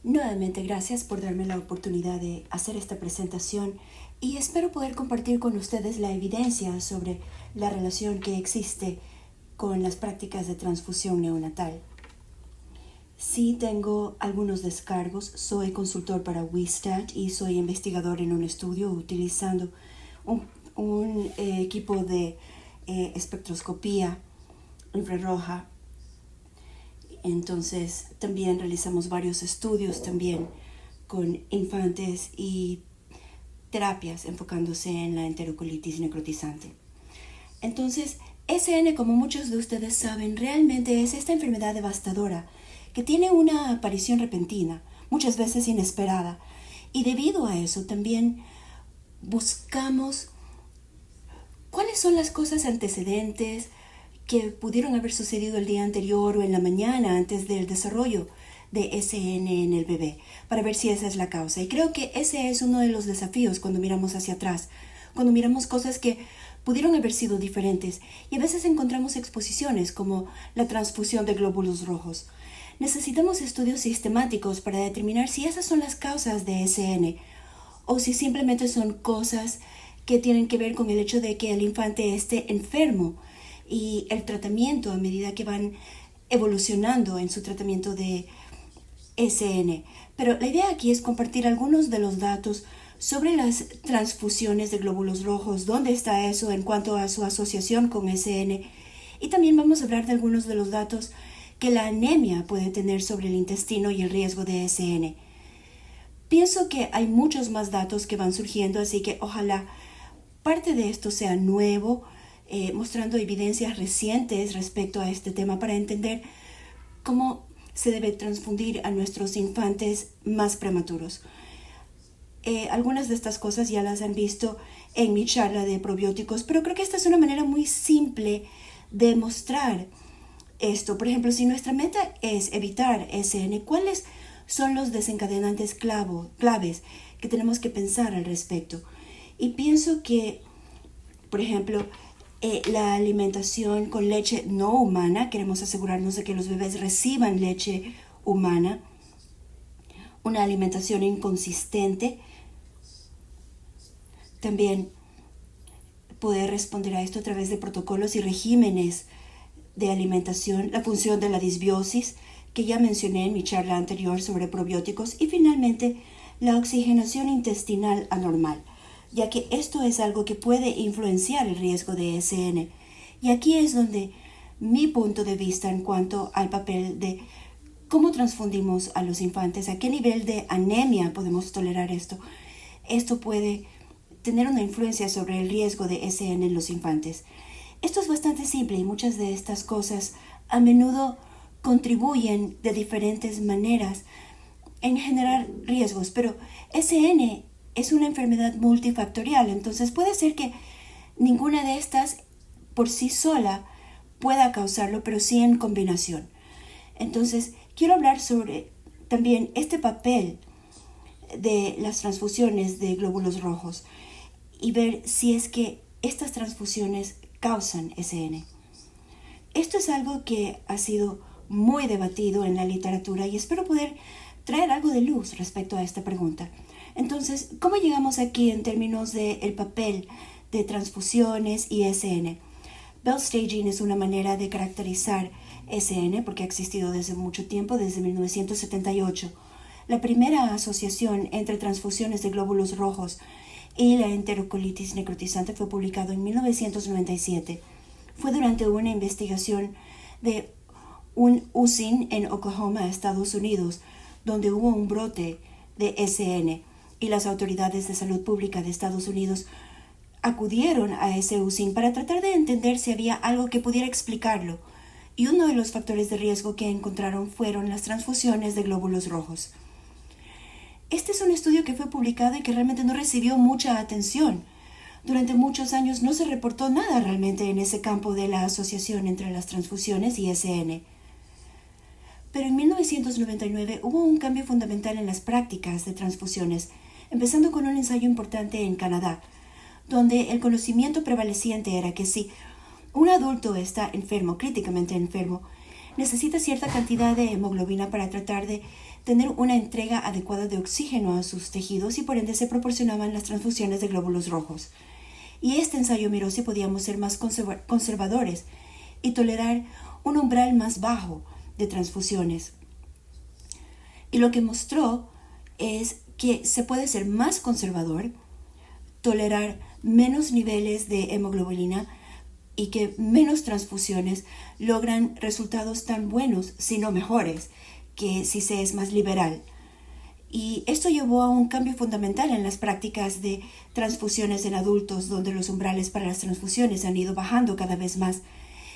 Nuevamente, gracias por darme la oportunidad de hacer esta presentación y espero poder compartir con ustedes la evidencia sobre la relación que existe con las prácticas de transfusión neonatal. Sí tengo algunos descargos, soy consultor para WISTAT y soy investigador en un estudio utilizando un equipo de espectroscopía infrarroja. Entonces también realizamos varios estudios también con infantes y terapias enfocándose en la enterocolitis necrotizante. Entonces, SN, como muchos de ustedes saben, realmente es esta enfermedad devastadora que tiene una aparición repentina, muchas veces inesperada, y debido a eso también buscamos cuáles son las cosas antecedentes que pudieron haber sucedido el día anterior o en la mañana antes del desarrollo de SN en el bebé, para ver si esa es la causa. Y creo que ese es uno de los desafíos cuando miramos hacia atrás, cuando miramos cosas que pudieron haber sido diferentes, y a veces encontramos exposiciones como la transfusión de glóbulos rojos. Necesitamos estudios sistemáticos para determinar si esas son las causas de SN o si simplemente son cosas que tienen que ver con el hecho de que el infante esté enfermo y el tratamiento a medida que van evolucionando en su tratamiento de SN. Pero la idea aquí es compartir algunos de los datos sobre las transfusiones de glóbulos rojos, dónde está eso en cuanto a su asociación con SN, y también vamos a hablar de algunos de los datos que la anemia puede tener sobre el intestino y el riesgo de SN. Pienso que hay muchos más datos que van surgiendo, así que ojalá parte de esto sea nuevo, mostrando evidencias recientes respecto a este tema para entender cómo se debe transfundir a nuestros infantes más prematuros. Algunas de estas cosas ya las han visto en mi charla de probióticos, pero creo que esta es una manera muy simple de mostrar esto. Por ejemplo, si nuestra meta es evitar SN, ¿cuáles son los desencadenantes claves que tenemos que pensar al respecto? Y pienso que, por ejemplo, la alimentación con leche no humana, queremos asegurarnos de que los bebés reciban leche humana, una alimentación inconsistente, también poder responder a esto a través de protocolos y regímenes de alimentación, la función de la disbiosis, que ya mencioné en mi charla anterior sobre probióticos, y finalmente la oxigenación intestinal anormal, ya que esto es algo que puede influenciar el riesgo de SN. Y aquí es donde mi punto de vista en cuanto al papel de cómo transfundimos a los infantes, a qué nivel de anemia podemos tolerar esto. Esto puede tener una influencia sobre el riesgo de SN en los infantes. Esto es bastante simple y muchas de estas cosas a menudo contribuyen de diferentes maneras en generar riesgos, pero SN es una enfermedad multifactorial, entonces puede ser que ninguna de estas por sí sola pueda causarlo, pero sí en combinación. Entonces, quiero hablar sobre también este papel de las transfusiones de glóbulos rojos y ver si es que estas transfusiones causan SN. Esto es algo que ha sido muy debatido en la literatura y espero poder traer algo de luz respecto a esta pregunta. Entonces, ¿cómo llegamos aquí en términos del papel de transfusiones y SN? Bell staging es una manera de caracterizar SN porque ha existido desde mucho tiempo, desde 1978. La primera asociación entre transfusiones de glóbulos rojos y la enterocolitis necrotizante fue publicado en 1997. Fue durante una investigación de un USIN en Oklahoma, Estados Unidos, donde hubo un brote de SN y las autoridades de salud pública de Estados Unidos acudieron a ese USIN para tratar de entender si había algo que pudiera explicarlo. Y uno de los factores de riesgo que encontraron fueron las transfusiones de glóbulos rojos. Este es un estudio que fue publicado y que realmente no recibió mucha atención. Durante muchos años no se reportó nada realmente en ese campo de la asociación entre las transfusiones y SN. Pero en 1999 hubo un cambio fundamental en las prácticas de transfusiones, empezando con un ensayo importante en Canadá, donde el conocimiento prevaleciente era que si un adulto está enfermo, críticamente enfermo, necesita cierta cantidad de hemoglobina para tratar de tener una entrega adecuada de oxígeno a sus tejidos y por ende se proporcionaban las transfusiones de glóbulos rojos. Y este ensayo miró si podíamos ser más conservadores y tolerar un umbral más bajo de transfusiones. Y lo que mostró es que se puede ser más conservador, tolerar menos niveles de hemoglobina y que menos transfusiones logran resultados tan buenos, si no mejores, que si se es más liberal. Y esto llevó a un cambio fundamental en las prácticas de transfusiones en adultos, donde los umbrales para las transfusiones han ido bajando cada vez más,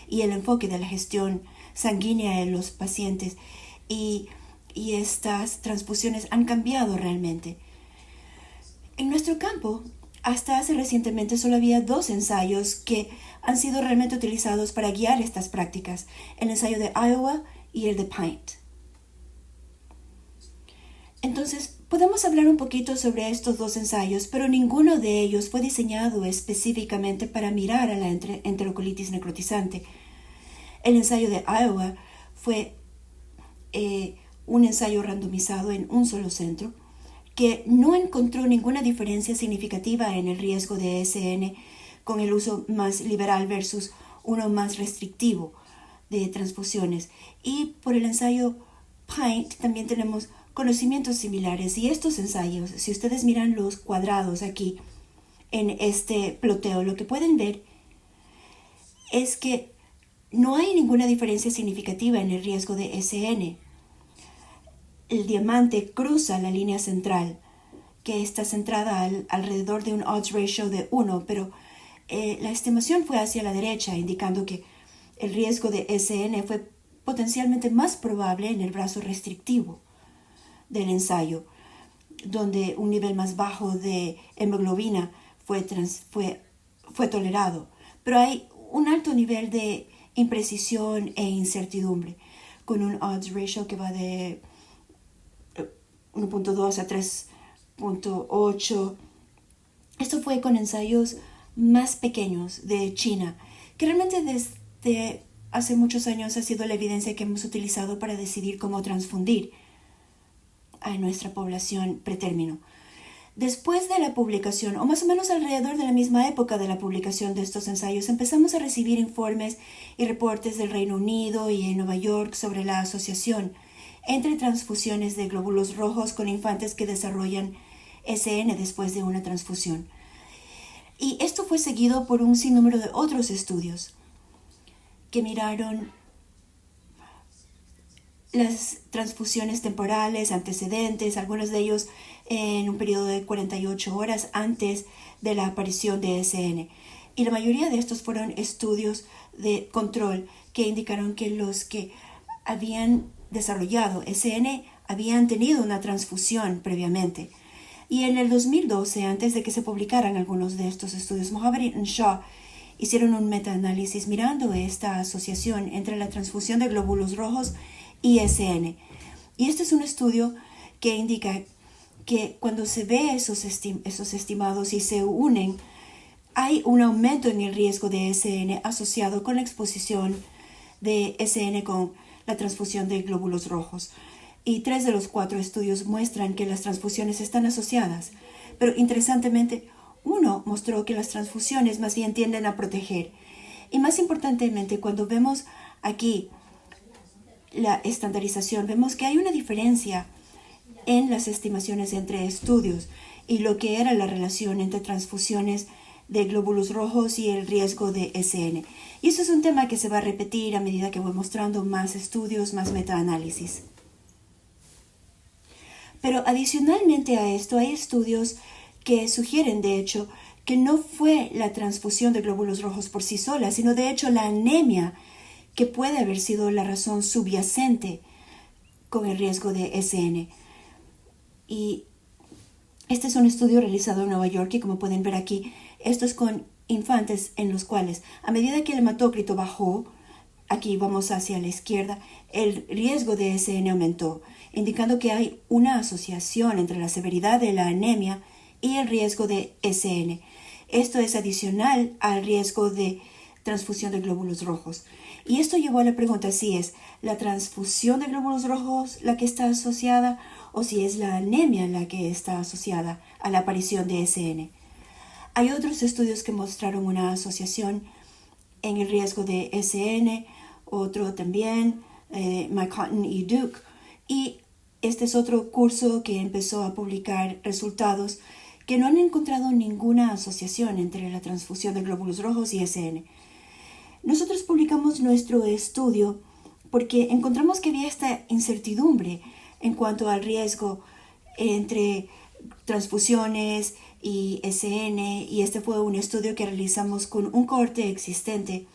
y el enfoque de la gestión sanguínea en los pacientes y estas transfusiones han cambiado realmente. En nuestro campo, hasta hace recientemente solo había 2 ensayos que han sido realmente utilizados para guiar estas prácticas, el ensayo de Iowa y el de Pint. Entonces, podemos hablar un poquito sobre estos 2 ensayos, pero ninguno de ellos fue diseñado específicamente para mirar a la enterocolitis necrotizante. El ensayo de Iowa fue un ensayo randomizado en un solo centro, que no encontró ninguna diferencia significativa en el riesgo de SN con el uso más liberal versus uno más restrictivo de transfusiones. Y por el ensayo Pint también tenemos conocimientos similares. Y estos ensayos, si ustedes miran los cuadrados aquí en este ploteo, lo que pueden ver es que no hay ninguna diferencia significativa en el riesgo de SN. El diamante cruza la línea central, que está centrada alrededor de un odds ratio de 1, pero la estimación fue hacia la derecha, indicando que el riesgo de SN fue potencialmente más probable en el brazo restrictivo del ensayo, donde un nivel más bajo de hemoglobina fue tolerado. Pero hay un alto nivel de imprecisión e incertidumbre, con un odds ratio que va de 1.2 a 3.8. Esto fue con ensayos más pequeños de China, que realmente desde hace muchos años ha sido la evidencia que hemos utilizado para decidir cómo transfundir a nuestra población pretérmino. Después de la publicación, o más o menos alrededor de la misma época de la publicación de estos ensayos, empezamos a recibir informes y reportes del Reino Unido y en Nueva York sobre la asociación entre transfusiones de glóbulos rojos con infantes que desarrollan SN después de una transfusión. Y esto fue seguido por un sinnúmero de otros estudios que miraron las transfusiones temporales, antecedentes, algunos de ellos en un periodo de 48 horas antes de la aparición de SN. Y la mayoría de estos fueron estudios de control que indicaron que los que habían desarrollado SN habían tenido una transfusión previamente. Y en el 2012, antes de que se publicaran algunos de estos estudios, Mohamed y Shaw hicieron un metaanálisis mirando esta asociación entre la transfusión de glóbulos rojos y SN. Y este es un estudio que indica que cuando se ve esos estimados y se unen, hay un aumento en el riesgo de SN asociado con la exposición de SN con la transfusión de glóbulos rojos. Y 3 de los 4 estudios muestran que las transfusiones están asociadas. Pero interesantemente, uno mostró que las transfusiones más bien tienden a proteger. Y más importantemente, cuando vemos aquí la estandarización, vemos que hay una diferencia en las estimaciones entre estudios y lo que era la relación entre transfusiones de glóbulos rojos y el riesgo de SN. Y eso es un tema que se va a repetir a medida que voy mostrando más estudios, más metaanálisis. Pero adicionalmente a esto, hay estudios que sugieren, de hecho, que no fue la transfusión de glóbulos rojos por sí sola, sino de hecho la anemia que puede haber sido la razón subyacente con el riesgo de SN. Y este es un estudio realizado en Nueva York y como pueden ver aquí, esto es con infantes en los cuales a medida que el hematócrito bajó, aquí vamos hacia la izquierda, el riesgo de SN aumentó, indicando que hay una asociación entre la severidad de la anemia y el riesgo de SN. Esto es adicional al riesgo de transfusión de glóbulos rojos. Y esto llevó a la pregunta si es la transfusión de glóbulos rojos la que está asociada o si es la anemia la que está asociada a la aparición de SN. Hay otros estudios que mostraron una asociación en el riesgo de SN, otro también, McCotton y Duke, y este es otro curso que empezó a publicar resultados que no han encontrado ninguna asociación entre la transfusión de glóbulos rojos y SN. Nosotros publicamos nuestro estudio porque encontramos que había esta incertidumbre en cuanto al riesgo entre transfusiones y SN, y este fue un estudio que realizamos con un cohorte existente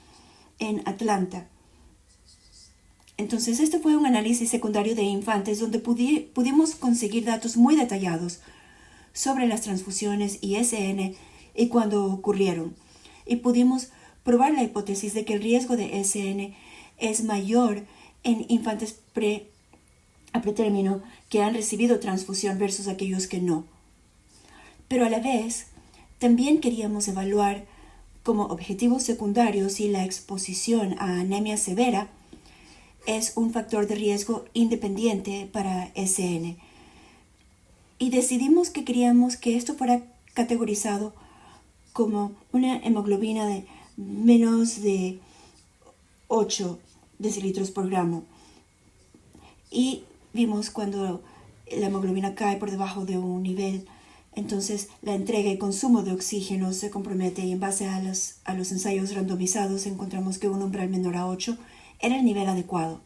en Atlanta. Entonces, este fue un análisis secundario de infantes donde pudimos conseguir datos muy detallados sobre las transfusiones y SN y cuándo ocurrieron. Y pudimos probar la hipótesis de que el riesgo de SN es mayor en infantes a pretérmino que han recibido transfusión versus aquellos que no. Pero a la vez, también queríamos evaluar como objetivos secundarios si la exposición a anemia severa es un factor de riesgo independiente para SN. Y decidimos que queríamos que esto fuera categorizado como una hemoglobina de menos de 8 decilitros por gramo. Y vimos cuando la hemoglobina cae por debajo de un nivel, entonces la entrega y consumo de oxígeno se compromete, y en base a los ensayos randomizados encontramos que un umbral menor a 8 era el nivel adecuado.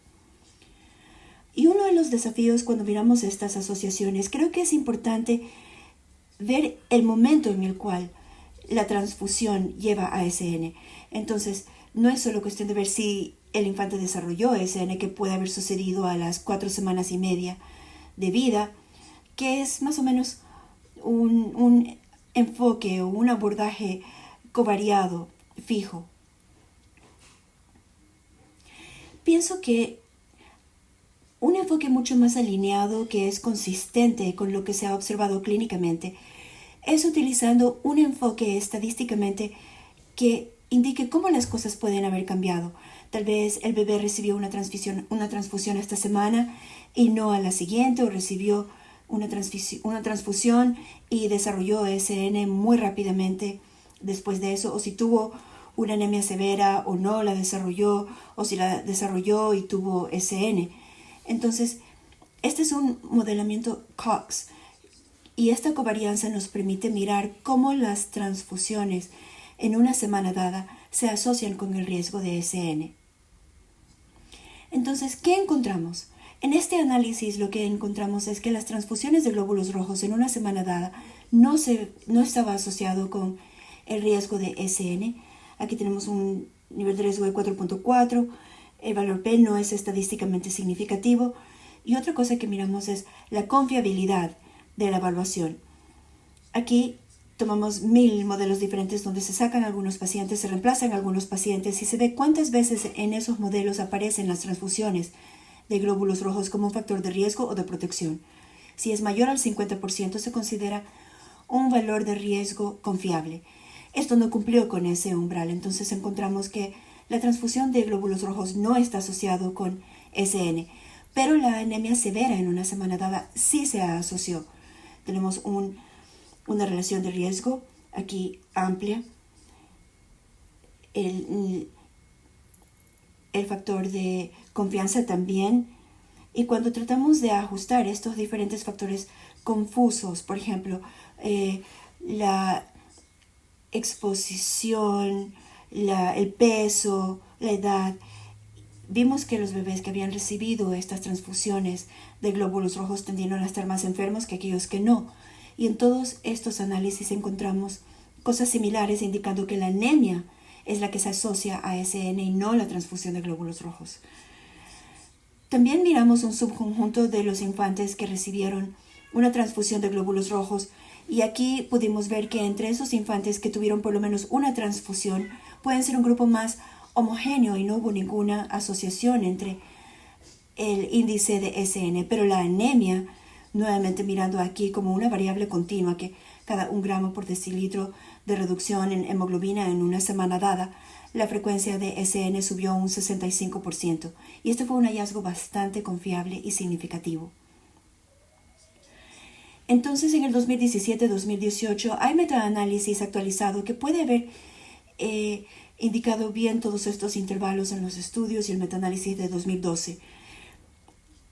Y uno de los desafíos cuando miramos estas asociaciones, creo que es importante ver el momento en el cual la transfusión lleva a SN. Entonces, no es solo cuestión de ver si el infante desarrolló SN, que puede haber sucedido a las 4 semanas y media de vida, que es más o menos un enfoque o un abordaje covariado, fijo. Pienso que un enfoque mucho más alineado, que es consistente con lo que se ha observado clínicamente, es utilizando un enfoque estadísticamente que indique cómo las cosas pueden haber cambiado. Tal vez el bebé recibió una transfusión esta semana y no a la siguiente, o recibió una transfusión y desarrolló SN muy rápidamente después de eso, o si tuvo una anemia severa o no la desarrolló, o si la desarrolló y tuvo SN. Entonces, este es un modelamiento Cox, y esta covarianza nos permite mirar cómo las transfusiones en una semana dada se asocian con el riesgo de SN. Entonces, ¿qué encontramos? En este análisis lo que encontramos es que las transfusiones de glóbulos rojos en una semana dada no estaba asociado con el riesgo de SN. Aquí tenemos un nivel de riesgo de 4.4, el valor P no es estadísticamente significativo, y otra cosa que miramos es la confiabilidad de la evaluación. Aquí tomamos 1000 modelos diferentes donde se sacan algunos pacientes, se reemplazan algunos pacientes y se ve cuántas veces en esos modelos aparecen las transfusiones de glóbulos rojos como un factor de riesgo o de protección. Si es mayor al 50%, se considera un valor de riesgo confiable. Esto no cumplió con ese umbral, entonces encontramos que la transfusión de glóbulos rojos no está asociado con SN, pero la anemia severa en una semana dada sí se asoció. Tenemos una relación de riesgo aquí amplia. El factor de confianza también. Y cuando tratamos de ajustar estos diferentes factores confusos, por ejemplo, la exposición, el peso, la edad, vimos que los bebés que habían recibido estas transfusiones de glóbulos rojos tendieron a estar más enfermos que aquellos que no. Y en todos estos análisis encontramos cosas similares, indicando que la anemia es la que se asocia a SN y no la transfusión de glóbulos rojos. También miramos un subconjunto de los infantes que recibieron una transfusión de glóbulos rojos, y aquí pudimos ver que entre esos infantes que tuvieron por lo menos una transfusión pueden ser un grupo más homogéneo y no hubo ninguna asociación entre el índice de SN, pero la anemia nuevamente mirando aquí como una variable continua que cada 1 gramo por decilitro de reducción en hemoglobina en una semana dada, la frecuencia de SN subió un 65%, y este fue un hallazgo bastante confiable y significativo. Entonces, en el 2017-2018 hay metaanálisis actualizado que puede haber indicado bien todos estos intervalos en los estudios y el metaanálisis de 2012.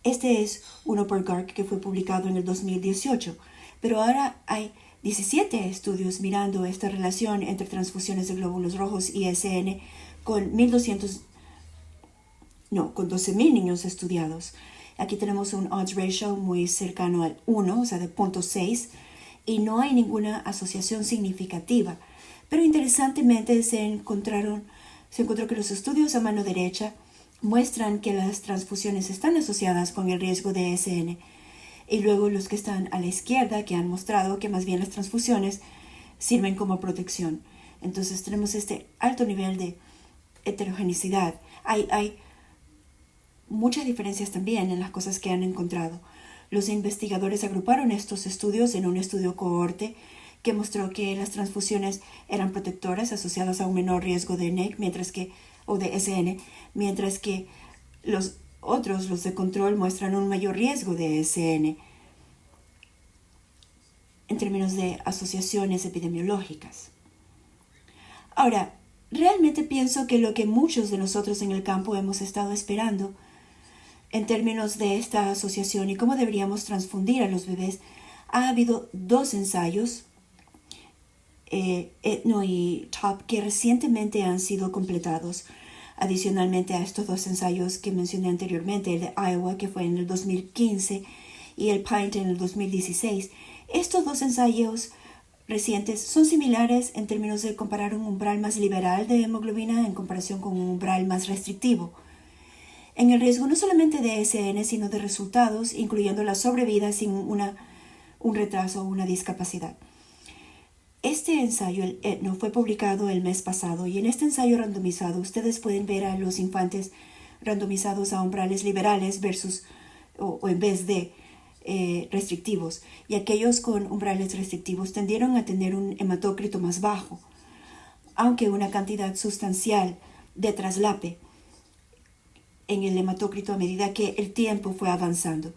Este es uno por Garg que fue publicado en el 2018, pero ahora hay 17 estudios mirando esta relación entre transfusiones de glóbulos rojos y SN con 12,000 niños estudiados. Aquí tenemos un odds ratio muy cercano al 1, o sea, de 0.6, y no hay ninguna asociación significativa. Pero interesantemente se encontró que los estudios a mano derecha muestran que las transfusiones están asociadas con el riesgo de SN, y luego los que están a la izquierda que han mostrado que más bien las transfusiones sirven como protección. Entonces tenemos este alto nivel de heterogeneidad. Hay muchas diferencias también en las cosas que han encontrado. Los investigadores agruparon estos estudios en un estudio cohorte que mostró que las transfusiones eran protectoras asociadas a un menor riesgo de NEC, o de SN, mientras que los de control, muestran un mayor riesgo de SN en términos de asociaciones epidemiológicas. Ahora, realmente pienso que lo que muchos de nosotros en el campo hemos estado esperando en términos de esta asociación y cómo deberíamos transfundir a los bebés, ha habido 2 ensayos, Etno y TOP, que recientemente han sido completados. Adicionalmente a estos 2 ensayos que mencioné anteriormente, el de Iowa, que fue en el 2015, y el PINT en el 2016. Estos 2 ensayos recientes son similares en términos de comparar un umbral más liberal de hemoglobina en comparación con un umbral más restrictivo en el riesgo no solamente de SN, sino de resultados, incluyendo la sobrevida sin un retraso o una discapacidad. Este ensayo, el Etno, fue publicado el mes pasado, y en este ensayo randomizado ustedes pueden ver a los infantes randomizados a umbrales liberales o en vez de restrictivos, y aquellos con umbrales restrictivos tendieron a tener un hematócrito más bajo, aunque una cantidad sustancial de traslape en el hematócrito a medida que el tiempo fue avanzando,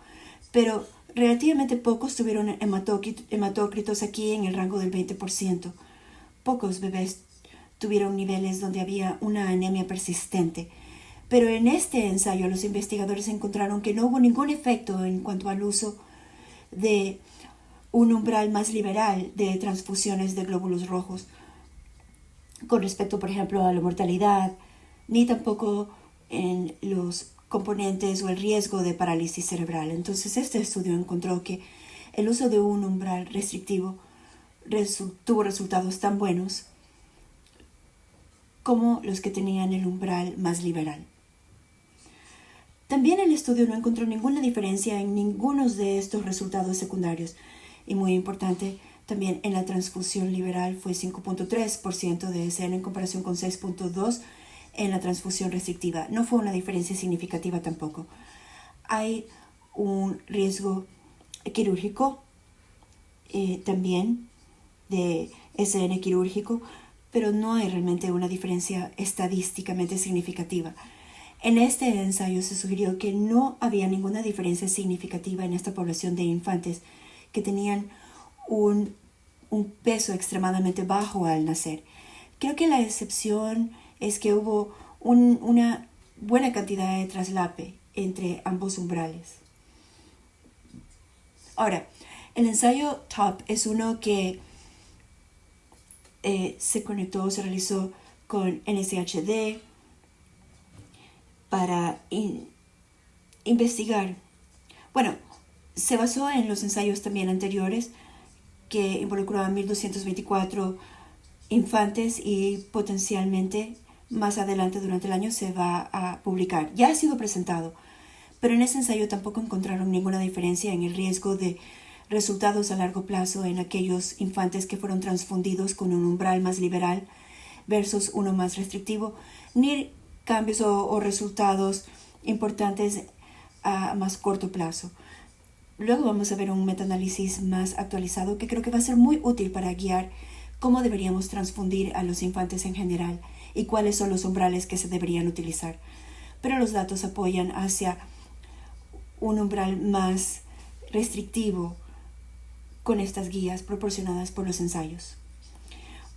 pero relativamente pocos tuvieron hematócritos aquí en el rango del 20%. Pocos bebés tuvieron niveles donde había una anemia persistente, pero en este ensayo los investigadores encontraron que no hubo ningún efecto en cuanto al uso de un umbral más liberal de transfusiones de glóbulos rojos con respecto, por ejemplo, a la mortalidad, ni tampoco en los componentes o el riesgo de parálisis cerebral. Entonces, este estudio encontró que el uso de un umbral restrictivo tuvo resultados tan buenos como los que tenían el umbral más liberal. También el estudio no encontró ninguna diferencia en ninguno de estos resultados secundarios, y muy importante, también en la transfusión liberal fue 5.3% de SN en comparación con 6.2% en la transfusión restrictiva. No fue una diferencia significativa tampoco. Hay un riesgo quirúrgico también de SN quirúrgico, pero no hay realmente una diferencia estadísticamente significativa. En este ensayo se sugirió que no había ninguna diferencia significativa en esta población de infantes que tenían un peso extremadamente bajo al nacer. Creo que la excepción es que hubo una buena cantidad de traslape entre ambos umbrales. Ahora, el ensayo TOP es uno que se realizó con NSHD para investigar. Bueno, se basó en los ensayos también anteriores que involucraban 1.224 infantes, y potencialmente más adelante durante el año se va a publicar. Ya ha sido presentado, pero en ese ensayo tampoco encontraron ninguna diferencia en el riesgo de resultados a largo plazo en aquellos infantes que fueron transfundidos con un umbral más liberal versus uno más restrictivo, ni cambios o resultados importantes a más corto plazo. Luego vamos a ver un metaanálisis más actualizado que creo que va a ser muy útil para guiar cómo deberíamos transfundir a los infantes en general y cuáles son los umbrales que se deberían utilizar. Pero los datos apoyan hacia un umbral más restrictivo con estas guías proporcionadas por los ensayos.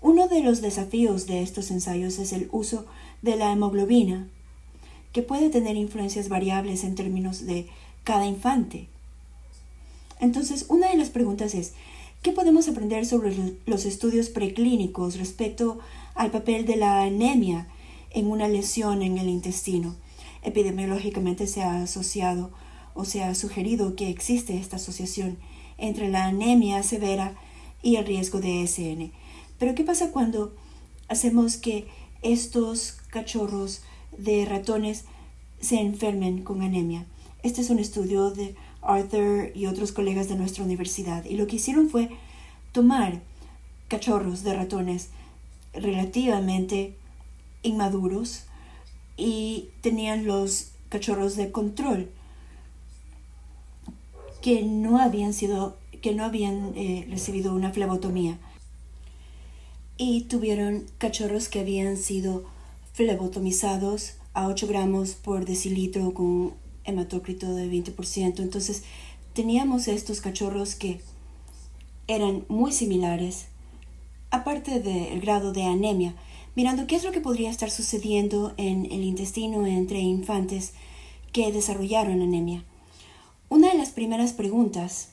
Uno de los desafíos de estos ensayos es el uso de la hemoglobina, que puede tener influencias variables en términos de cada infante. Entonces, una de las preguntas es, ¿qué podemos aprender sobre los estudios preclínicos respecto al papel de la anemia en una lesión en el intestino? Epidemiológicamente se ha asociado o se ha sugerido que existe esta asociación entre la anemia severa y el riesgo de SN. Pero ¿qué pasa cuando hacemos que estos cachorros de ratones se enfermen con anemia? Este es un estudio de Arthur y otros colegas de nuestra universidad, y lo que hicieron fue tomar cachorros de ratones relativamente inmaduros y tenían los cachorros de control que no habían recibido una flebotomía, y tuvieron cachorros que habían sido flebotomizados a 8 gramos por decilitro con hematócrito de 20%. Entonces teníamos estos cachorros que eran muy similares, aparte del grado de anemia, mirando qué es lo que podría estar sucediendo en el intestino entre infantes que desarrollaron anemia. Una de las primeras preguntas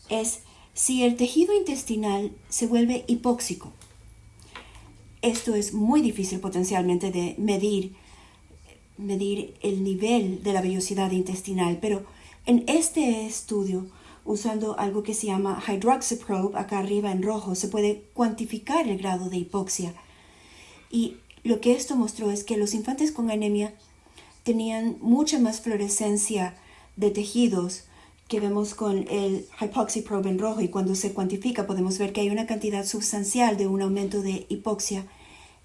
es si el tejido intestinal se vuelve hipóxico. Esto es muy difícil potencialmente de medir el nivel de la vellosidad intestinal, pero en este estudio, usando algo que se llama hydroxyprobe, acá arriba en rojo, se puede cuantificar el grado de hipoxia. Y lo que esto mostró es que los infantes con anemia tenían mucha más fluorescencia de tejidos que vemos con el hypoxyprobe en rojo, y cuando se cuantifica podemos ver que hay una cantidad sustancial de un aumento de hipoxia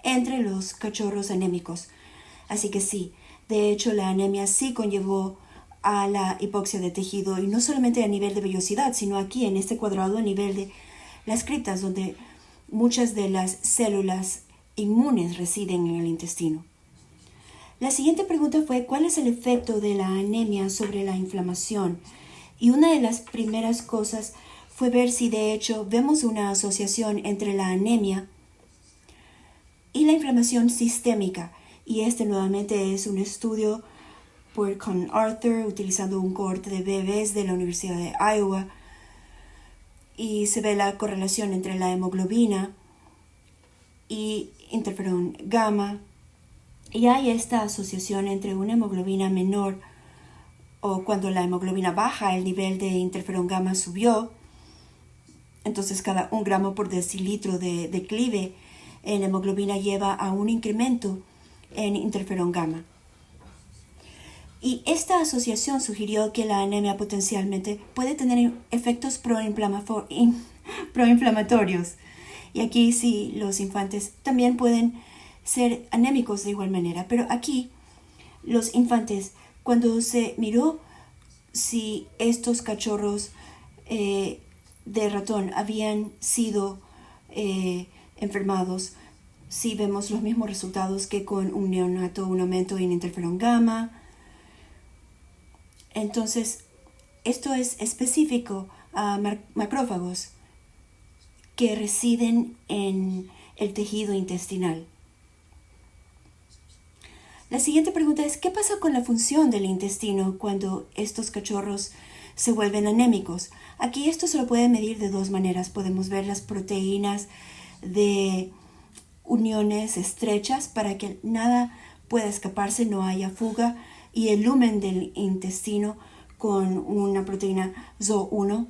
entre los cachorros anémicos. Así que sí, de hecho la anemia sí conllevó a la hipoxia de tejido, y no solamente a nivel de vellosidad, sino aquí en este cuadrado a nivel de las criptas, donde muchas de las células inmunes residen en el intestino. La siguiente pregunta fue, ¿cuál es el efecto de la anemia sobre la inflamación? Y una de las primeras cosas fue ver si de hecho vemos una asociación entre la anemia y la inflamación sistémica. Y este nuevamente es un estudio con Arthur, utilizando un cohorte de bebés de la Universidad de Iowa. Y se ve la correlación entre la hemoglobina y interferón gamma. Y hay esta asociación entre una hemoglobina menor, o cuando la hemoglobina baja, el nivel de interferón gamma subió. Entonces cada 1 gramo por decilitro de declive en hemoglobina lleva a un incremento en interferón gamma. Y esta asociación sugirió que la anemia potencialmente puede tener efectos proinflamatorios. Y aquí sí, los infantes también pueden ser anémicos de igual manera. Pero aquí, los infantes, cuando se miró si estos cachorros de ratón habían sido enfermados, sí vemos los mismos resultados que con un neonato, un aumento en interferón gamma. Entonces, esto es específico a macrófagos que residen en el tejido intestinal. La siguiente pregunta es, ¿qué pasa con la función del intestino cuando estos cachorros se vuelven anémicos? Aquí esto se lo puede medir de 2 maneras. Podemos ver las proteínas de uniones estrechas para que nada pueda escaparse, no haya fuga, y el lumen del intestino con una proteína ZO1.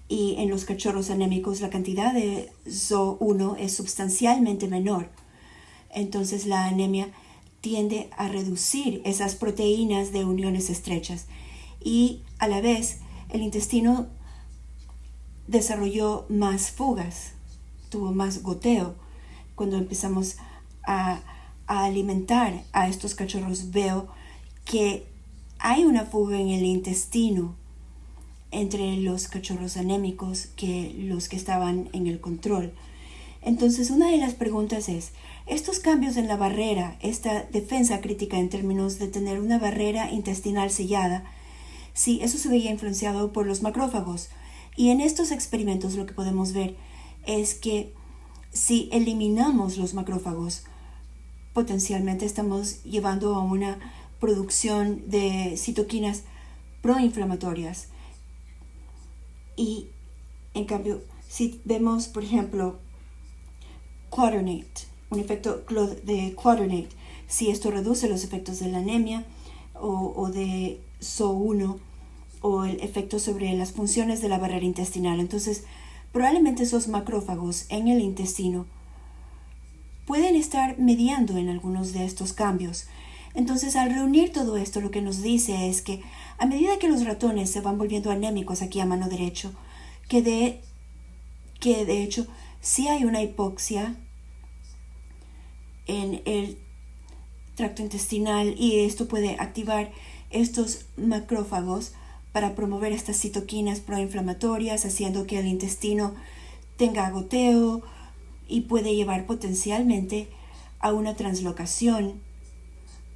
Y en los cachorros anémicos la cantidad de ZO1 es sustancialmente menor. Entonces la anemia tiende a reducir esas proteínas de uniones estrechas, y a la vez el intestino desarrolló más fugas, tuvo más goteo. Cuando empezamos a alimentar a estos cachorros, veo que hay una fuga en el intestino entre los cachorros anémicos que los que estaban en el control. Entonces, una de las preguntas es, estos cambios en la barrera, esta defensa crítica en términos de tener una barrera intestinal sellada, si eso se veía influenciado por los macrófagos. Y en estos experimentos lo que podemos ver es que si eliminamos los macrófagos, potencialmente estamos llevando a una producción de citoquinas proinflamatorias. Y en cambio, si vemos, por ejemplo, Quaternate, un efecto de Quaternate, si esto reduce los efectos de la anemia o de SO1 o el efecto sobre las funciones de la barrera intestinal, entonces probablemente esos macrófagos en el intestino pueden estar mediando en algunos de estos cambios. Entonces, al reunir todo esto, lo que nos dice es que a medida que los ratones se van volviendo anémicos aquí a mano derecho, que de hecho sí hay una hipoxia en el tracto intestinal y esto puede activar estos macrófagos para promover estas citoquinas proinflamatorias, haciendo que el intestino tenga goteo y puede llevar potencialmente a una translocación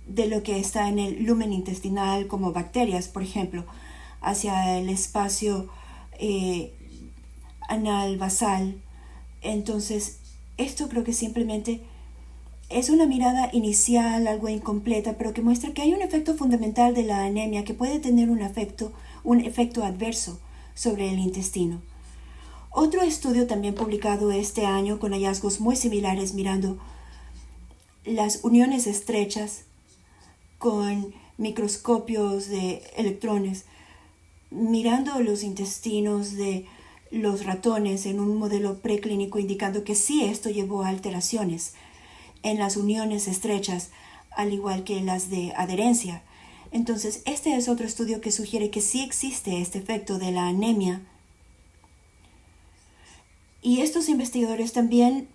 de lo que está en el lumen intestinal, como bacterias, por ejemplo, hacia el espacio anal basal. Entonces, esto creo que simplemente es una mirada inicial, algo incompleta, pero que muestra que hay un efecto fundamental de la anemia que puede tener un efecto adverso sobre el intestino. Otro estudio también publicado este año con hallazgos muy similares mirando las uniones estrechas con microscopios de electrones, mirando los intestinos de los ratones en un modelo preclínico, indicando que sí esto llevó a alteraciones en las uniones estrechas, al igual que las de adherencia. Entonces, este es otro estudio que sugiere que sí existe este efecto de la anemia. Y estos investigadores también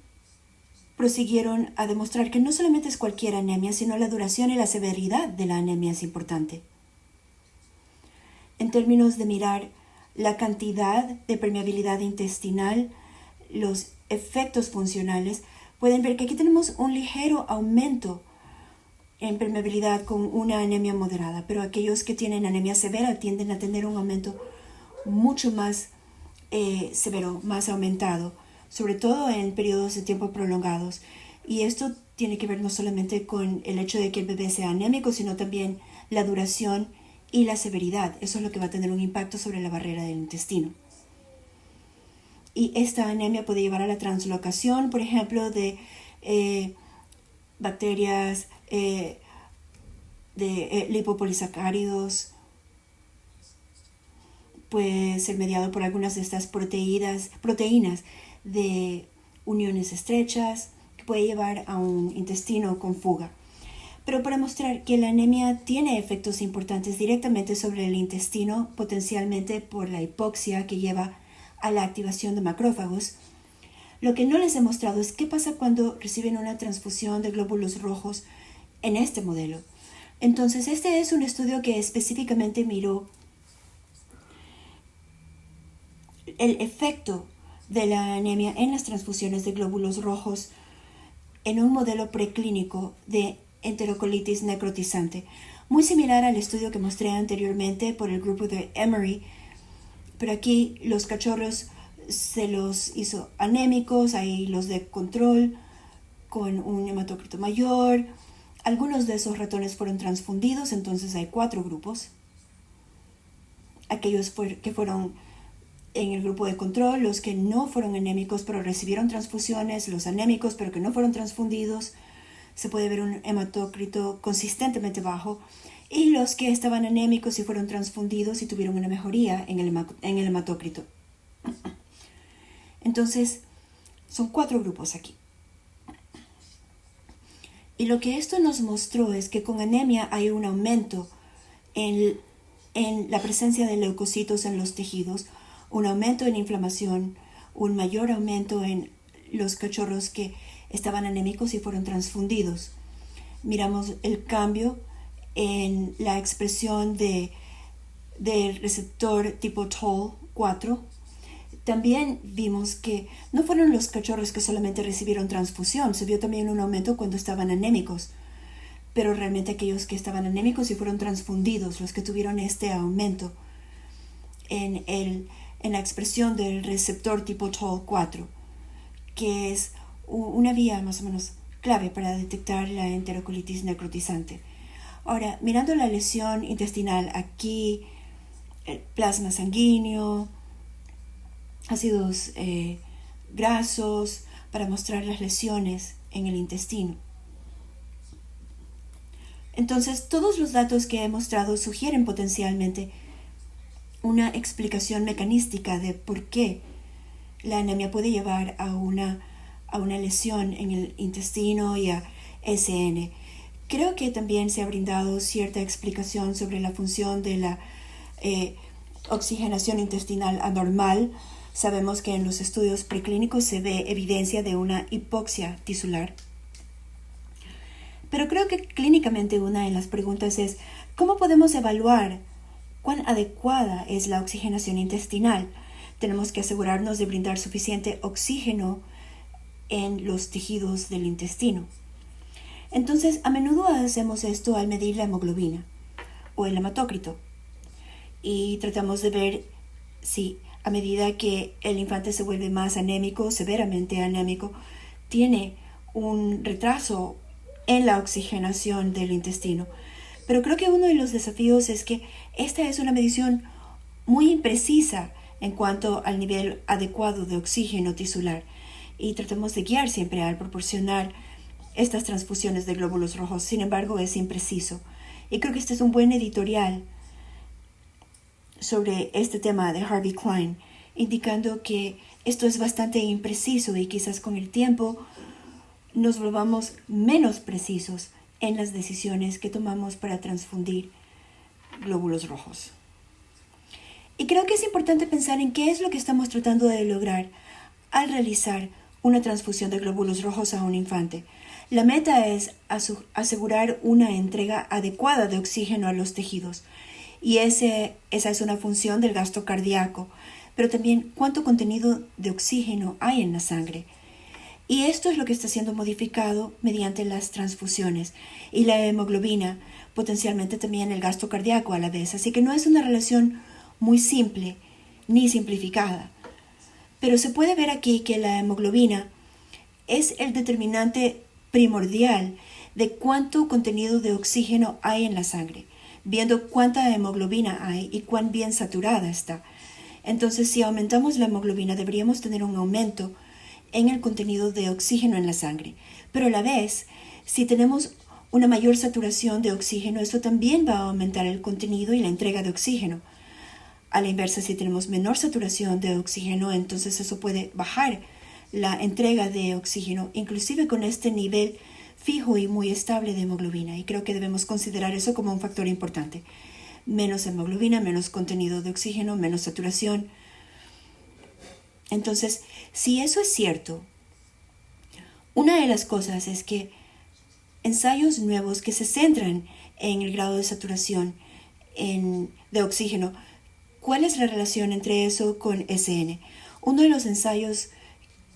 prosiguieron a demostrar que no solamente es cualquier anemia, sino la duración y la severidad de la anemia es importante. En términos de mirar la cantidad de permeabilidad intestinal, los efectos funcionales, pueden ver que aquí tenemos un ligero aumento en permeabilidad con una anemia moderada, pero aquellos que tienen anemia severa tienden a tener un aumento mucho más severo, más aumentado, sobre todo en periodos de tiempo prolongados. Y esto tiene que ver no solamente con el hecho de que el bebé sea anémico, sino también la duración y la severidad. Eso es lo que va a tener un impacto sobre la barrera del intestino. Y esta anemia puede llevar a la translocación, por ejemplo, de bacterias, de lipopolisacáridos. Puede ser mediado por algunas de estas proteínas de uniones estrechas, que puede llevar a un intestino con fuga. Pero para mostrar que la anemia tiene efectos importantes directamente sobre el intestino, potencialmente por la hipoxia que lleva a la activación de macrófagos, lo que no les he mostrado es qué pasa cuando reciben una transfusión de glóbulos rojos en este modelo. Entonces, este es un estudio que específicamente miró el efecto de la anemia en las transfusiones de glóbulos rojos en un modelo preclínico de enterocolitis necrotizante, muy similar al estudio que mostré anteriormente por el grupo de Emory, pero aquí los cachorros se los hizo anémicos, ahí los de control con un hematócrito mayor. Algunos de esos ratones fueron transfundidos, entonces hay 4 grupos. Aquellos que fueron en el grupo de control, los que no fueron anémicos pero recibieron transfusiones, los anémicos pero que no fueron transfundidos, se puede ver un hematócrito consistentemente bajo, y los que estaban anémicos y fueron transfundidos y tuvieron una mejoría en el hematócrito. Entonces, son 4 grupos aquí. Y lo que esto nos mostró es que con anemia hay un aumento en la presencia de leucocitos en los tejidos, un aumento en inflamación, un mayor aumento en los cachorros que estaban anémicos y fueron transfundidos. Miramos el cambio en la expresión de del receptor tipo Toll-4, también vimos que no fueron los cachorros que solamente recibieron transfusión, se vio también un aumento cuando estaban anémicos, pero realmente aquellos que estaban anémicos y fueron transfundidos, los que tuvieron este aumento en la expresión del receptor tipo Toll-4, que es una vía más o menos clave para detectar la enterocolitis necrotizante. Ahora, mirando la lesión intestinal aquí, el plasma sanguíneo, ácidos grasos, para mostrar las lesiones en el intestino. Entonces, todos los datos que he mostrado sugieren potencialmente una explicación mecanística de por qué la anemia puede llevar a una lesión en el intestino y a SN. Creo que también se ha brindado cierta explicación sobre la función de la oxigenación intestinal anormal. Sabemos que en los estudios preclínicos se ve evidencia de una hipoxia tisular. Pero creo que clínicamente una de las preguntas es, ¿cómo podemos evaluar cuán adecuada es la oxigenación intestinal? Tenemos que asegurarnos de brindar suficiente oxígeno en los tejidos del intestino. Entonces, a menudo hacemos esto al medir la hemoglobina o el hematócrito y tratamos de ver si a medida que el infante se vuelve más anémico, severamente anémico, tiene un retraso en la oxigenación del intestino. Pero creo que uno de los desafíos es que esta es una medición muy imprecisa en cuanto al nivel adecuado de oxígeno tisular y tratamos de guiar siempre al proporcionar estas transfusiones de glóbulos rojos. Sin embargo, es impreciso. Y creo que este es un buen editorial sobre este tema de Harvey Klein, indicando que esto es bastante impreciso y quizás con el tiempo nos volvamos menos precisos en las decisiones que tomamos para transfundir glóbulos rojos. Y creo que es importante pensar en qué es lo que estamos tratando de lograr al realizar una transfusión de glóbulos rojos a un infante. La meta es asegurar una entrega adecuada de oxígeno a los tejidos. Y esa es una función del gasto cardíaco, pero también cuánto contenido de oxígeno hay en la sangre. Y esto es lo que está siendo modificado mediante las transfusiones y la hemoglobina, potencialmente también el gasto cardíaco a la vez. Así que no es una relación muy simple ni simplificada. Pero se puede ver aquí que la hemoglobina es el determinante primordial de cuánto contenido de oxígeno hay en la sangre, viendo cuánta hemoglobina hay y cuán bien saturada está. Entonces, si aumentamos la hemoglobina, deberíamos tener un aumento en el contenido de oxígeno en la sangre. Pero a la vez, si tenemos una mayor saturación de oxígeno, esto también va a aumentar el contenido y la entrega de oxígeno. A la inversa, si tenemos menor saturación de oxígeno, entonces eso puede bajar la entrega de oxígeno, inclusive con este nivel fijo y muy estable de hemoglobina. Y creo que debemos considerar eso como un factor importante. Menos hemoglobina, menos contenido de oxígeno, menos saturación. Entonces, si eso es cierto, una de las cosas es que ensayos nuevos que se centran en el grado de saturación de oxígeno, ¿cuál es la relación entre eso con SN? Uno de los ensayos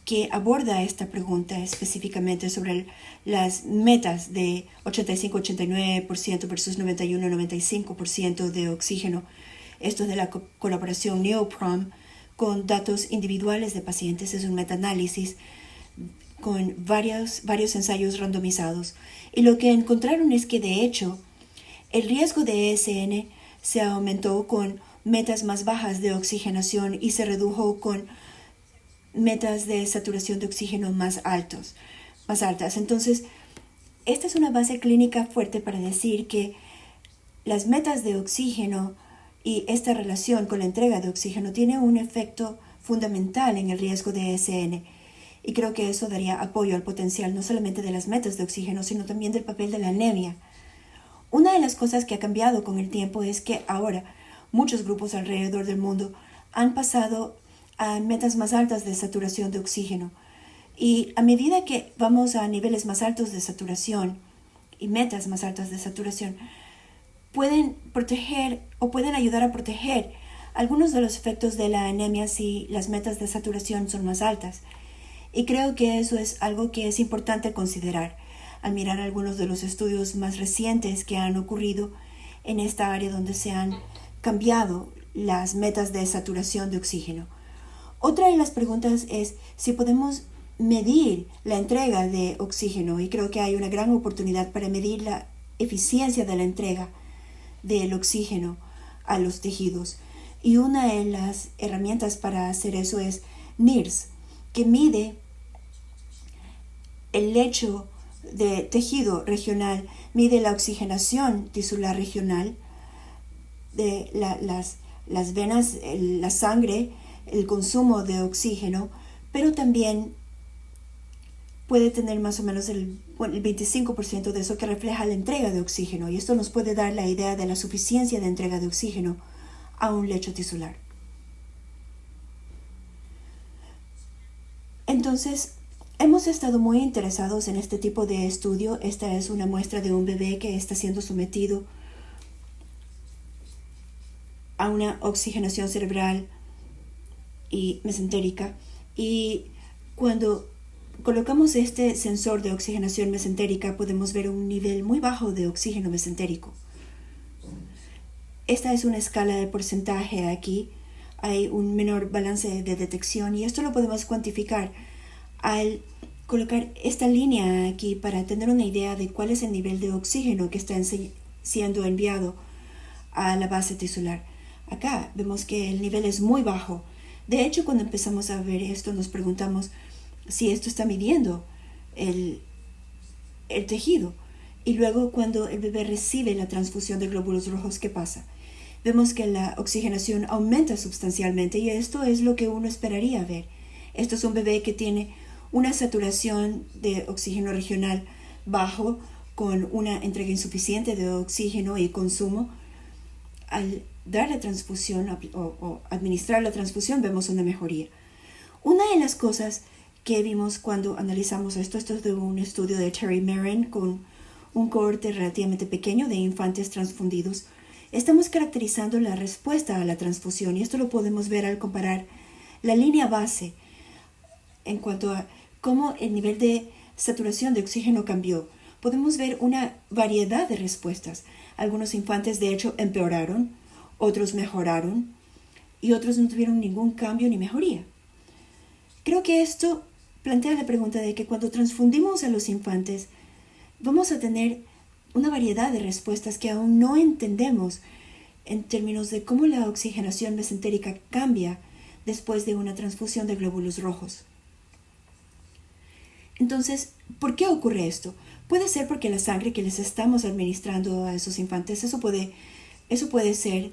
que aborda esta pregunta específicamente sobre las metas de 85-89% versus 91-95% de oxígeno, esto es de la colaboración NeoProm, con datos individuales de pacientes, es un metaanálisis con varios ensayos randomizados. Y lo que encontraron es que, de hecho, el riesgo de ESN se aumentó con metas más bajas de oxigenación y se redujo con metas de saturación de oxígeno más altas. Entonces, esta es una base clínica fuerte para decir que las metas de oxígeno y esta relación con la entrega de oxígeno tiene un efecto fundamental en el riesgo de ESN. Y creo que eso daría apoyo al potencial no solamente de las metas de oxígeno, sino también del papel de la anemia. Una de las cosas que ha cambiado con el tiempo es que ahora muchos grupos alrededor del mundo han pasado a metas más altas de saturación de oxígeno. Y a medida que vamos a niveles más altos de saturación y metas más altas de saturación, pueden proteger o pueden ayudar a proteger algunos de los efectos de la anemia si las metas de saturación son más altas. Y creo que eso es algo que es importante considerar al mirar algunos de los estudios más recientes que han ocurrido en esta área donde se han cambiado las metas de saturación de oxígeno. Otra de las preguntas es si podemos medir la entrega de oxígeno, y creo que hay una gran oportunidad para medir la eficiencia de la entrega del oxígeno a los tejidos. Y una de las herramientas para hacer eso es NIRS, que mide el lecho de tejido regional, mide la oxigenación tisular regional de las venas, la sangre, el consumo de oxígeno, pero también puede tener más o menos el 25% de eso que refleja la entrega de oxígeno, y esto nos puede dar la idea de la suficiencia de entrega de oxígeno a un lecho tisular. Entonces, hemos estado muy interesados en este tipo de estudio. Esta es una muestra de un bebé que está siendo sometido a una oxigenación cerebral y mesentérica, y cuando colocamos este sensor de oxigenación mesentérica podemos ver un nivel muy bajo de oxígeno mesentérico. Esta es una escala de porcentaje aquí. Hay un menor balance de detección y esto lo podemos cuantificar al colocar esta línea aquí para tener una idea de cuál es el nivel de oxígeno que está siendo enviado a la base tisular. Acá vemos que el nivel es muy bajo. De hecho, cuando empezamos a ver esto, nos preguntamos si esto está midiendo el tejido. Y luego, cuando el bebé recibe la transfusión de glóbulos rojos, ¿qué pasa? Vemos que la oxigenación aumenta sustancialmente y esto es lo que uno esperaría ver. Esto es un bebé que tiene una saturación de oxígeno regional bajo con una entrega insuficiente de oxígeno y consumo. Al dar la transfusión o administrar la transfusión vemos una mejoría. Una de las cosas que vimos cuando analizamos esto es de un estudio de Terry Marin con un cohorte relativamente pequeño de infantes transfundidos. Estamos caracterizando la respuesta a la transfusión y esto lo podemos ver al comparar la línea base en cuanto a cómo el nivel de saturación de oxígeno cambió. Podemos ver una variedad de respuestas. Algunos infantes de hecho empeoraron, otros mejoraron y otros no tuvieron ningún cambio ni mejoría. Creo que esto plantea la pregunta de que cuando transfundimos a los infantes vamos a tener una variedad de respuestas que aún no entendemos en términos de cómo la oxigenación mesentérica cambia después de una transfusión de glóbulos rojos. Entonces, ¿por qué ocurre esto? Puede ser porque la sangre que les estamos administrando a esos infantes, eso puede ser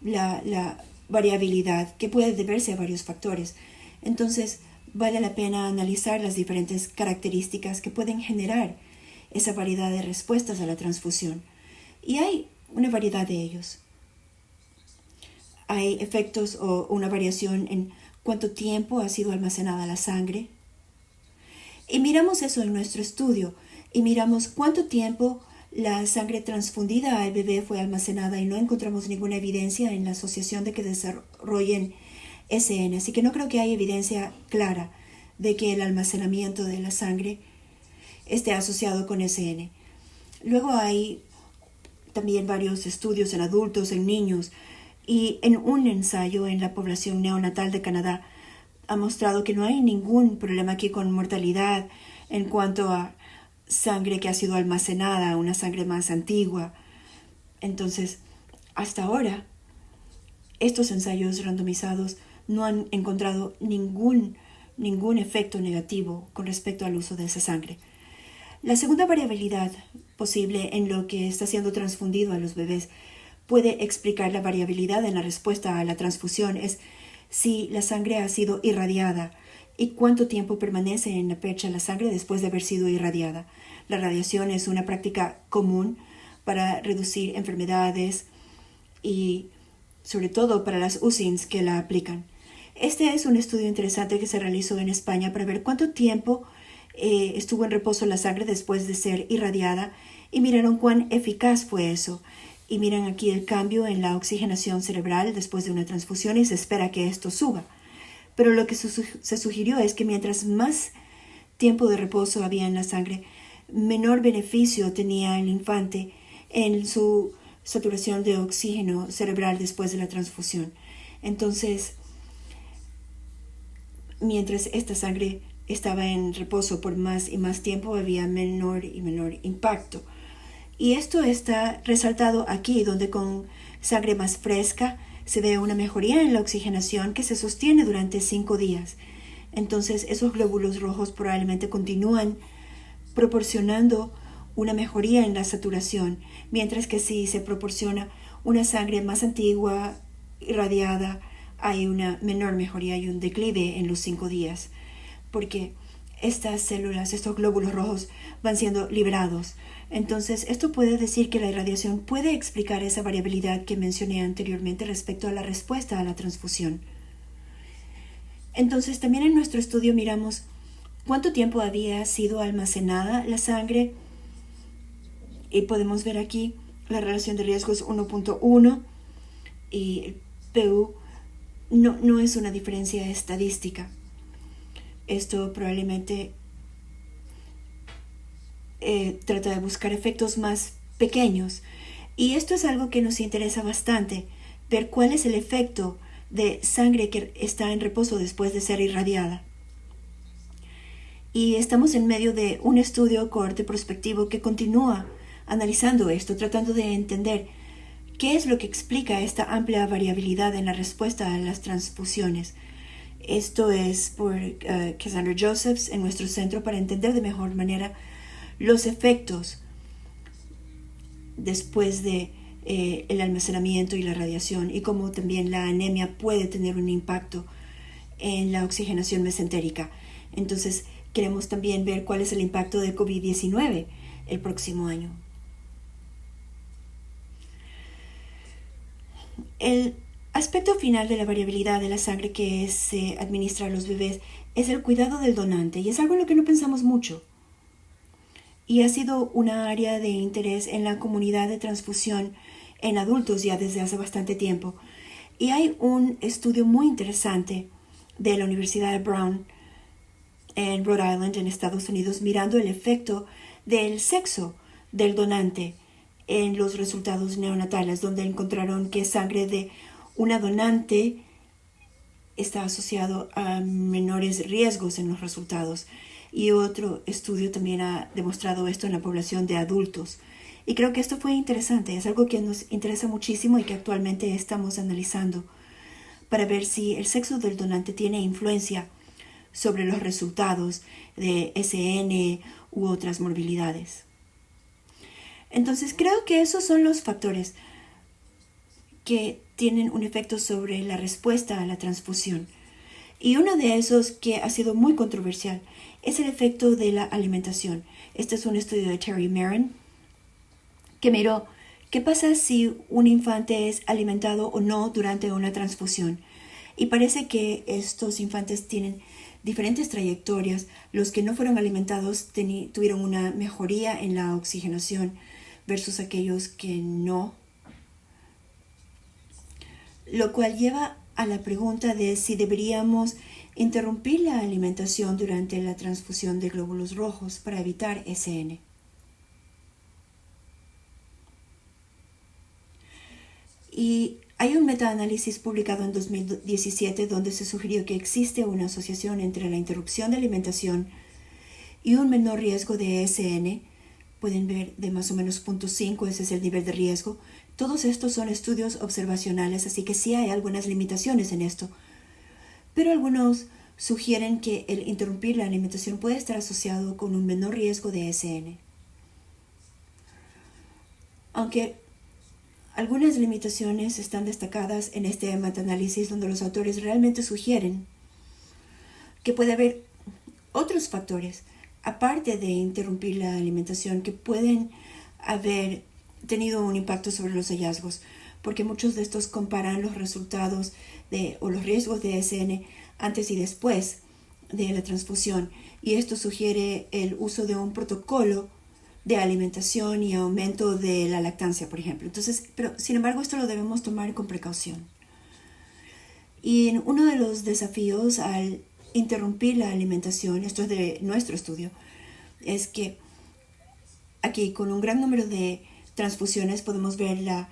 la variabilidad que puede deberse a varios factores. Entonces, vale la pena analizar las diferentes características que pueden generar esa variedad de respuestas a la transfusión. Y hay una variedad de ellos. Hay efectos o una variación en cuánto tiempo ha sido almacenada la sangre. Y miramos eso en nuestro estudio y miramos cuánto tiempo la sangre transfundida al bebé fue almacenada y no encontramos ninguna evidencia en la asociación de que desarrollen SN. Así que no creo que haya evidencia clara de que el almacenamiento de la sangre esté asociado con SN. Luego hay también varios estudios en adultos, en niños, y en un ensayo en la población neonatal de Canadá ha mostrado que no hay ningún problema aquí con mortalidad en cuanto a sangre que ha sido almacenada, una sangre más antigua. Entonces, hasta ahora, estos ensayos randomizados no han encontrado ningún efecto negativo con respecto al uso de esa sangre. La segunda variabilidad posible en lo que está siendo transfundido a los bebés puede explicar la variabilidad en la respuesta a la transfusión es si la sangre ha sido irradiada y cuánto tiempo permanece en la percha la sangre después de haber sido irradiada. La radiación es una práctica común para reducir enfermedades y sobre todo para las UCINs que la aplican. Este es un estudio interesante que se realizó en España para ver cuánto tiempo estuvo en reposo la sangre después de ser irradiada y miraron cuán eficaz fue eso. y miran aquí el cambio en la oxigenación cerebral después de una transfusión y se espera que esto suba. Pero lo que se sugirió es que mientras más tiempo de reposo había en la sangre, menor beneficio tenía el infante en su saturación de oxígeno cerebral después de la transfusión. Entonces, mientras esta sangre estaba en reposo por más y más tiempo, había menor y menor impacto. Y esto está resaltado aquí, donde con sangre más fresca se ve una mejoría en la oxigenación que se sostiene durante 5 días. Entonces, esos glóbulos rojos probablemente continúan proporcionando una mejoría en la saturación, mientras que si se proporciona una sangre más antigua, irradiada, hay una menor mejoría y un declive en los 5 días, porque estas células, estos glóbulos rojos van siendo liberados. Entonces, esto puede decir que la irradiación puede explicar esa variabilidad que mencioné anteriormente respecto a la respuesta a la transfusión. Entonces, también en nuestro estudio miramos cuánto tiempo había sido almacenada la sangre y podemos ver aquí la relación de riesgo es 1.1 y el PU no es una diferencia estadística. Esto probablemente trata de buscar efectos más pequeños. Y esto es algo que nos interesa bastante, ver cuál es el efecto de sangre que está en reposo después de ser irradiada. Y estamos en medio de un estudio cohorte prospectivo que continúa analizando esto, tratando de entender qué es lo que explica esta amplia variabilidad en la respuesta a las transfusiones. Esto es por Cassandra Josephs en nuestro centro para entender de mejor manera los efectos después de el almacenamiento y la radiación y cómo también la anemia puede tener un impacto en la oxigenación mesentérica. Entonces, queremos también ver cuál es el impacto de COVID-19 el próximo año. El aspecto final de la variabilidad de la sangre que se administra a los bebés es el cuidado del donante, y es algo en lo que no pensamos mucho. Y ha sido una área de interés en la comunidad de transfusión en adultos ya desde hace bastante tiempo. Y hay un estudio muy interesante de la Universidad de Brown en Rhode Island, en Estados Unidos, mirando el efecto del sexo del donante en los resultados neonatales, donde encontraron que sangre de una donante está asociado a menores riesgos en los resultados. Y otro estudio también ha demostrado esto en la población de adultos. Y creo que esto fue interesante, es algo que nos interesa muchísimo y que actualmente estamos analizando para ver si el sexo del donante tiene influencia sobre los resultados de SN u otras morbilidades. Entonces creo que esos son los factores que tienen un efecto sobre la respuesta a la transfusión. Y uno de esos que ha sido muy controversial es el efecto de la alimentación. Este es un estudio de Terry Marin que miró qué pasa si un infante es alimentado o no durante una transfusión. Y parece que estos infantes tienen diferentes trayectorias. Los que no fueron alimentados tuvieron una mejoría en la oxigenación versus aquellos que no. Lo cual lleva a la pregunta de si deberíamos interrumpir la alimentación durante la transfusión de glóbulos rojos para evitar SN. Y hay un metaanálisis publicado en 2017 donde se sugirió que existe una asociación entre la interrupción de alimentación y un menor riesgo de SN. Pueden ver de más o menos 0.5, ese es el nivel de riesgo. Todos estos son estudios observacionales, así que sí hay algunas limitaciones en esto. Pero algunos sugieren que el interrumpir la alimentación puede estar asociado con un menor riesgo de SN. Aunque algunas limitaciones están destacadas en este metaanálisis donde los autores realmente sugieren que puede haber otros factores, aparte de interrumpir la alimentación, que pueden haber tenido un impacto sobre los hallazgos, porque muchos de estos comparan los resultados o los riesgos de SN antes y después de la transfusión, y esto sugiere el uso de un protocolo de alimentación y aumento de la lactancia, por ejemplo. Entonces, pero sin embargo, esto lo debemos tomar con precaución. Y en uno de los desafíos al interrumpir la alimentación, esto es de nuestro estudio, es que aquí con un gran número de transfusiones podemos ver la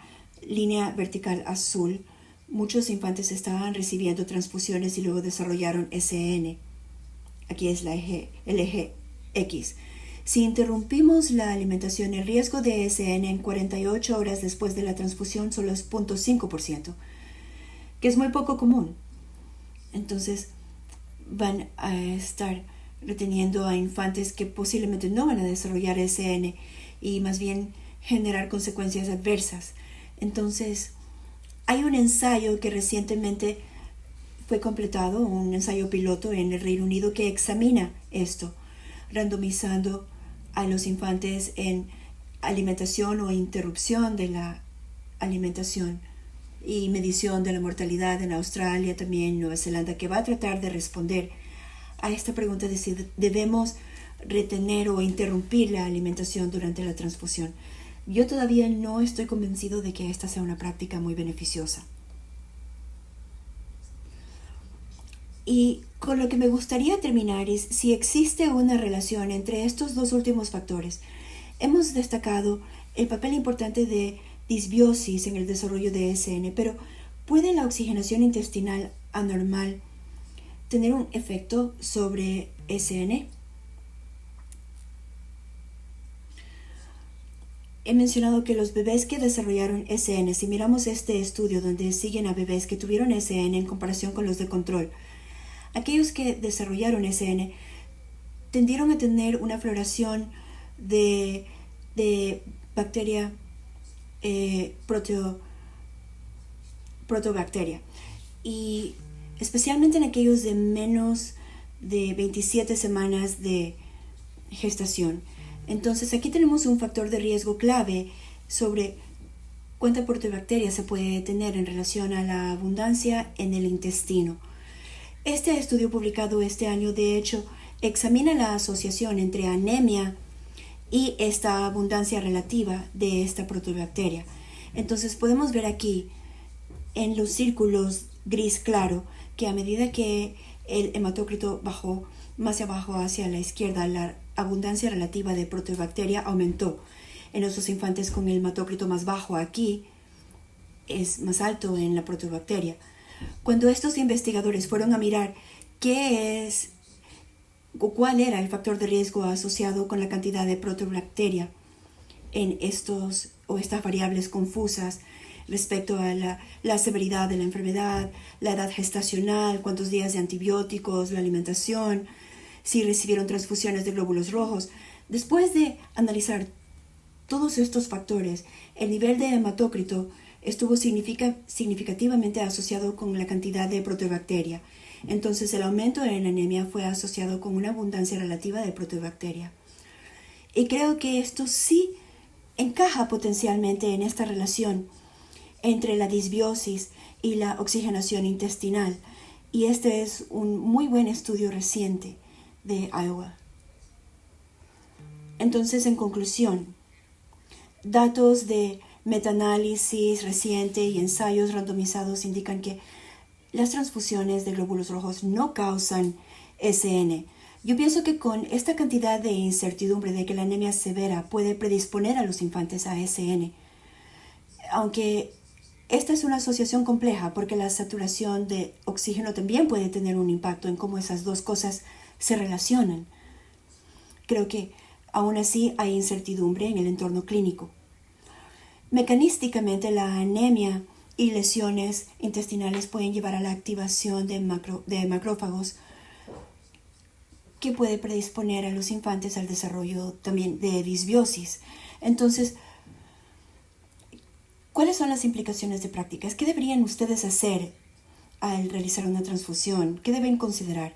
línea vertical azul. Muchos infantes estaban recibiendo transfusiones y luego desarrollaron SN. Aquí es el eje X. Si interrumpimos la alimentación, el riesgo de SN en 48 horas después de la transfusión solo es 0.5%, que es muy poco común. Entonces, van a estar reteniendo a infantes que posiblemente no van a desarrollar SN y más bien generar consecuencias adversas. Entonces, hay un ensayo que recientemente fue completado, un ensayo piloto en el Reino Unido que examina esto, randomizando a los infantes en alimentación o interrupción de la alimentación y medición de la mortalidad en Australia, también en Nueva Zelanda, que va a tratar de responder a esta pregunta de si debemos retener o interrumpir la alimentación durante la transfusión. Yo todavía no estoy convencido de que esta sea una práctica muy beneficiosa. Y con lo que me gustaría terminar es si existe una relación entre estos dos últimos factores. Hemos destacado el papel importante de disbiosis en el desarrollo de SN, pero ¿puede la oxigenación intestinal anormal tener un efecto sobre SN? He mencionado que los bebés que desarrollaron SN, si miramos este estudio donde siguen a bebés que tuvieron SN en comparación con los de control, aquellos que desarrollaron SN tendieron a tener una floración de bacteria protobacteria, y especialmente en aquellos de menos de 27 semanas de gestación. Entonces aquí tenemos un factor de riesgo clave sobre cuánta protobacteria se puede tener en relación a la abundancia en el intestino. Este estudio publicado este año, de hecho, examina la asociación entre anemia y esta abundancia relativa de esta protobacteria. Entonces podemos ver aquí en los círculos gris claro que a medida que el hematócrito bajó más abajo hacia la izquierda, la abundancia relativa de protobacteria aumentó. En esos infantes con el hematócrito más bajo aquí es más alto en la protobacteria. Cuando estos investigadores fueron a mirar cuál era el factor de riesgo asociado con la cantidad de protobacteria en estas variables confusas respecto a la severidad de la enfermedad, la edad gestacional, cuántos días de antibióticos, la alimentación, si recibieron transfusiones de glóbulos rojos. Después de analizar todos estos factores, el nivel de hematócrito estuvo significativamente asociado con la cantidad de protobacteria. Entonces el aumento en anemia fue asociado con una abundancia relativa de protobacteria. Y creo que esto sí encaja potencialmente en esta relación entre la disbiosis y la oxigenación intestinal. Y este es un muy buen estudio reciente de Iowa. Entonces, en conclusión, datos de metaanálisis reciente y ensayos randomizados indican que las transfusiones de glóbulos rojos no causan SN. Yo pienso que con esta cantidad de incertidumbre de que la anemia severa puede predisponer a los infantes a SN, aunque esta es una asociación compleja porque la saturación de oxígeno también puede tener un impacto en cómo esas dos cosas se relacionan. Creo que aún así hay incertidumbre en el entorno clínico. Mecanísticamente, la anemia y lesiones intestinales pueden llevar a la activación de macrófagos que puede predisponer a los infantes al desarrollo también de disbiosis. Entonces, ¿cuáles son las implicaciones de prácticas? ¿Qué deberían ustedes hacer al realizar una transfusión? ¿Qué deben considerar?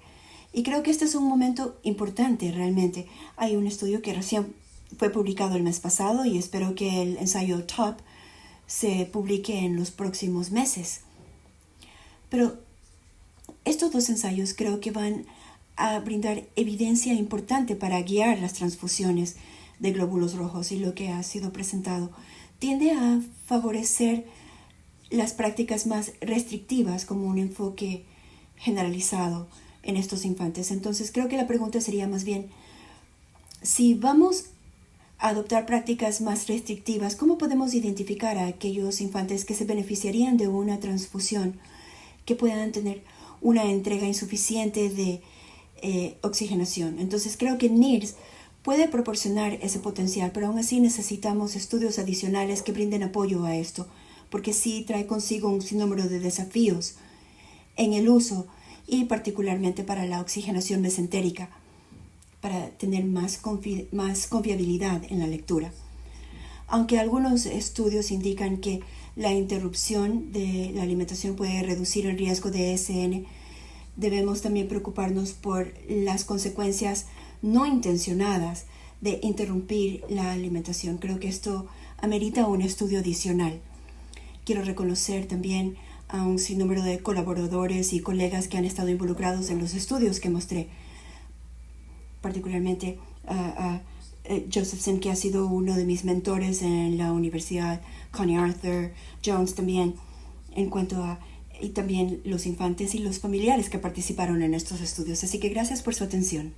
Y creo que este es un momento importante realmente. Hay un estudio que recién fue publicado el mes pasado y espero que el ensayo TOP se publique en los próximos meses. Pero estos dos ensayos creo que van a brindar evidencia importante para guiar las transfusiones de glóbulos rojos y lo que ha sido presentado tiende a favorecer las prácticas más restrictivas como un enfoque generalizado en estos infantes. Entonces creo que la pregunta sería más bien, si vamos a adoptar prácticas más restrictivas, ¿cómo podemos identificar a aquellos infantes que se beneficiarían de una transfusión, que puedan tener una entrega insuficiente de oxigenación? Entonces creo que NIRS puede proporcionar ese potencial, pero aún así necesitamos estudios adicionales que brinden apoyo a esto, porque sí trae consigo un sinnúmero de desafíos en el uso y particularmente para la oxigenación mesentérica, para tener más confiabilidad en la lectura. Aunque algunos estudios indican que la interrupción de la alimentación puede reducir el riesgo de SN, debemos también preocuparnos por las consecuencias no intencionadas de interrumpir la alimentación. Creo que esto amerita un estudio adicional. Quiero reconocer también a un sinnúmero de colaboradores y colegas que han estado involucrados en los estudios que mostré, particularmente a Josephson, que ha sido uno de mis mentores en la universidad, Connie Arthur, Jones también, en cuanto a, y también los infantes y los familiares que participaron en estos estudios. Así que gracias por su atención.